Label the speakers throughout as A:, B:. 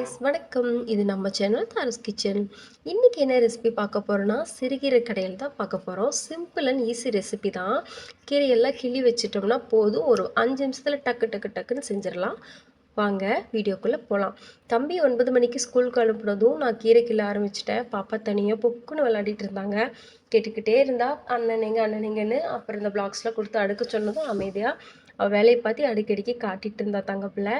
A: Guys வணக்கம். இது நம்ம சேனல் தாரஸ் கிச்சன். இன்னைக்கு என்ன ரெசிபி பார்க்க போறோம்னா, சிறுகீரை கடையில் தான் பார்க்க போகிறோம். சிம்பிள் அண்ட் ஈஸி ரெசிபி தான். கீரையெல்லாம் கிள்ளி வச்சிட்டோம்னா போதும், ஒரு 5 நிமிஷத்தில் டக்கு டக்கு டக்குன்னு செஞ்சிடலாம். வாங்க வீடியோக்குள்ளே போகலாம். தம்பி 9 மணிக்கு ஸ்கூலுக்கு அனுப்புனதும் நான் கீரை கிள்ள ஆரம்பிச்சிட்டேன். பாப்பா தனியாக பொக்குன்னு விளையாடிட்டு இருந்தாங்க. கேட்டுக்கிட்டே இருந்தா அண்ணனிங்கன்னு. அப்புறம் இந்த பிளாக்ஸ்லாம் கொடுத்து அடுக்க சொன்னதும் அமைதியாக அவள் வேலையை பார்த்து அடிக்கடிக்கு காட்டிகிட்டு இருந்தா தங்க பிள்ளை.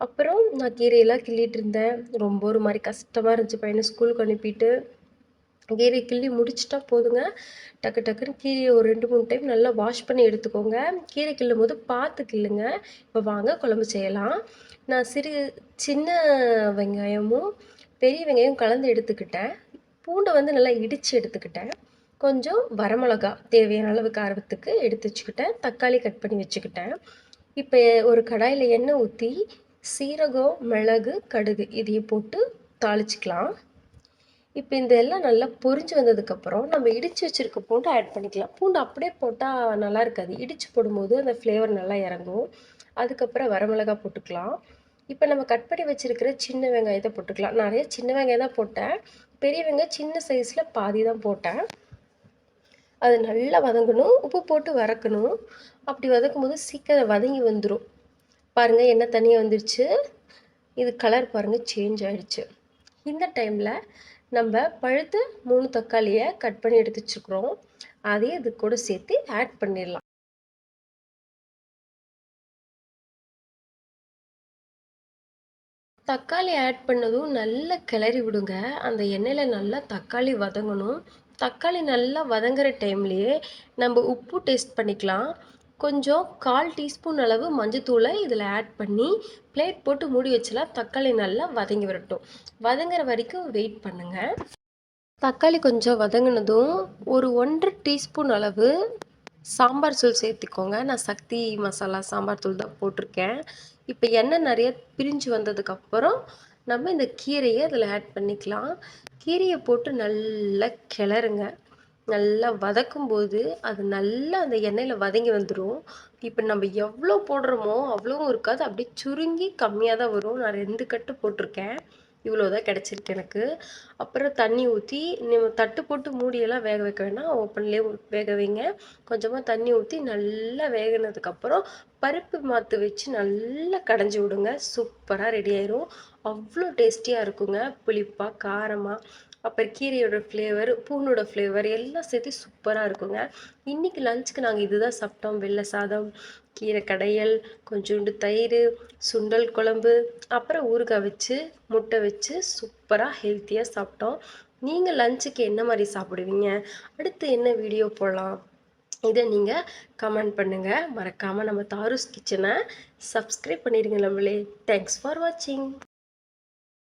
A: அப்புறம் நான் கீரையெல்லாம் கிள்ளிட்டு இருந்தேன். ரொம்ப ஒரு மாதிரி கஷ்டமாக இருந்துச்சு. பையனை ஸ்கூலுக்கு அனுப்பிட்டு கீரை கிள்ளி முடிச்சிட்டா போதுங்க, டக்கு டக்குன்னு கீரையை ஒரு 2-3 டைம் நல்லா வாஷ் பண்ணி எடுத்துக்கோங்க. கீரை கிள்ளும் போது பார்த்து கிள்ளுங்க. இப்போ வாங்க குழம்பு செய்யலாம். நான் சின்ன வெங்காயமும் பெரிய வெங்காயம் கலந்து எடுத்துக்கிட்டேன். பூண்டை வந்து நல்லா இடித்து எடுத்துக்கிட்டேன். கொஞ்சம் வரமிளகா தேவையான அளவு காரத்துக்கு எடுத்து வச்சுக்கிட்டேன். தக்காளி கட் பண்ணி வச்சுக்கிட்டேன். இப்போ ஒரு கடாயில் எண்ணெய் ஊற்றி சீரகம், மிளகு, கடுகு இதையும் போட்டு தாளிச்சிக்கலாம். இப்போ இந்த எல்லாம் நல்லா பொரிஞ்சு வந்ததுக்கப்புறம் நம்ம இடித்து வச்சுருக்க பூண்டை ஆட் பண்ணிக்கலாம். பூண்டு அப்படியே போட்டால் நல்லா இருக்காது, இடித்து போடும்போது அந்த ஃப்ளேவர் நல்லா இறங்கும். அதுக்கப்புறம் வரமிளகா போட்டுக்கலாம். இப்போ நம்ம கட் பண்ணி வச்சுருக்கிற சின்ன வெங்காயத்தை போட்டுக்கலாம். நிறைய சின்ன வெங்காயம் தான் போட்டேன். பெரிய வெங்காயம் சின்ன சைஸில் பாதி தான் போட்டேன். அது நல்லா வதங்கணும். உப்பு போட்டு வதக்கணும். அப்படி வதக்கும் போது சீக்கிரம் வதங்கி வந்துடும். பாருங்கள், எண்ணெய் தனியாக வந்துருச்சு. இது கலர் பாருங்கள் சேஞ்ச் ஆகிடுச்சு. இந்த டைமில் நம்ம பழுத்த 3 தக்காளியை கட் பண்ணி எடுத்து வச்சுக்கிறோம். அதையும் இது கூட சேர்த்து ஆட் பண்ணிடலாம். தக்காளி ஆட் பண்ணதும் நல்லா கிளறி விடுங்க. அந்த எண்ணெயில் நல்லா தக்காளி வதங்கணும். தக்காளி நல்லா வதங்குற டைம்லேயே நம்ம உப்பு டேஸ்ட் பண்ணிக்கலாம். கொஞ்சம் 1/4 டீஸ்பூன் அளவு மஞ்சத்தூளை இதில் ஆட் பண்ணி பிளேட் போட்டு மூடி வச்சலாம். தக்காளி நல்லா வதங்கி வரட்டும். வதங்குற வரைக்கும் வெயிட் பண்ணுங்கள். தக்காளி கொஞ்சம் வதங்கினதும் ஒரு 1/2 டீஸ்பூன் அளவு சாம்பார் தூள் சேர்த்துக்கோங்க. நான் சக்தி மசாலா சாம்பார் தூள் தான் போட்டிருக்கேன். இப்போ எண்ணெய் நிறைய பிரிஞ்சு வந்ததுக்கப்புறம் நம்ம இந்த கீரையை அதில் ஆட் பண்ணிக்கலாம். கீரையை போட்டு நல்லா கிளறுங்க. நல்லா வதக்கும்போது அது நல்லா அந்த எண்ணெயில் வதங்கி வந்துடும். இப்போ நம்ம எவ்வளோ போடுறோமோ அவ்வளோவும் இருக்காது, அப்படியே சுருங்கி கம்மியாக தான் வரும். நான் 2 கட்டு போட்டிருக்கேன். இவ்வளோ தான் கிடச்சிருக்கு எனக்கு. அப்புறம் தண்ணி ஊற்றி தட்டு போட்டு மூடியெல்லாம் வேக வைக்க வேணாம், ஓப்பன்லேயே வேக வைங்க. கொஞ்சமாக தண்ணி ஊற்றி நல்லா வேகினதுக்கப்புறம் பருப்பு மாற்று வச்சு நல்லா கடைஞ்சி விடுங்க. சூப்பராக ரெடி ஆயிரும். அவ்வளோ டேஸ்டியாக இருக்குங்க. புளிப்பாக காரமாக, அப்புறம் கீரையோட ஃப்ளேவர், பூண்டோட ஃப்ளேவர் எல்லாம் சேர்த்து சூப்பராக இருக்குங்க. இன்றைக்கி லஞ்சுக்கு நாங்கள் இதுதான் சாப்பிட்டோம். வெள்ளை சாதம், கீரை கடையல், கொஞ்சோண்டு தயிர், சுண்டல் குழம்பு, அப்புறம் ஊறுகாய் வச்சு முட்டை வச்சு சூப்பராக ஹெல்த்தியாக சாப்பிட்டோம். நீங்கள் லஞ்சுக்கு என்ன மாதிரி சாப்பிடுவீங்க? அடுத்து என்ன வீடியோ போடலாம்? இதை நீங்கள் கமெண்ட் பண்ணுங்கள். மறக்காமல் நம்ம தாரூஸ் கிச்சனை சப்ஸ்கிரைப் பண்ணிடுங்க நம்மளே. தேங்க்ஸ் ஃபார் வாட்சிங்.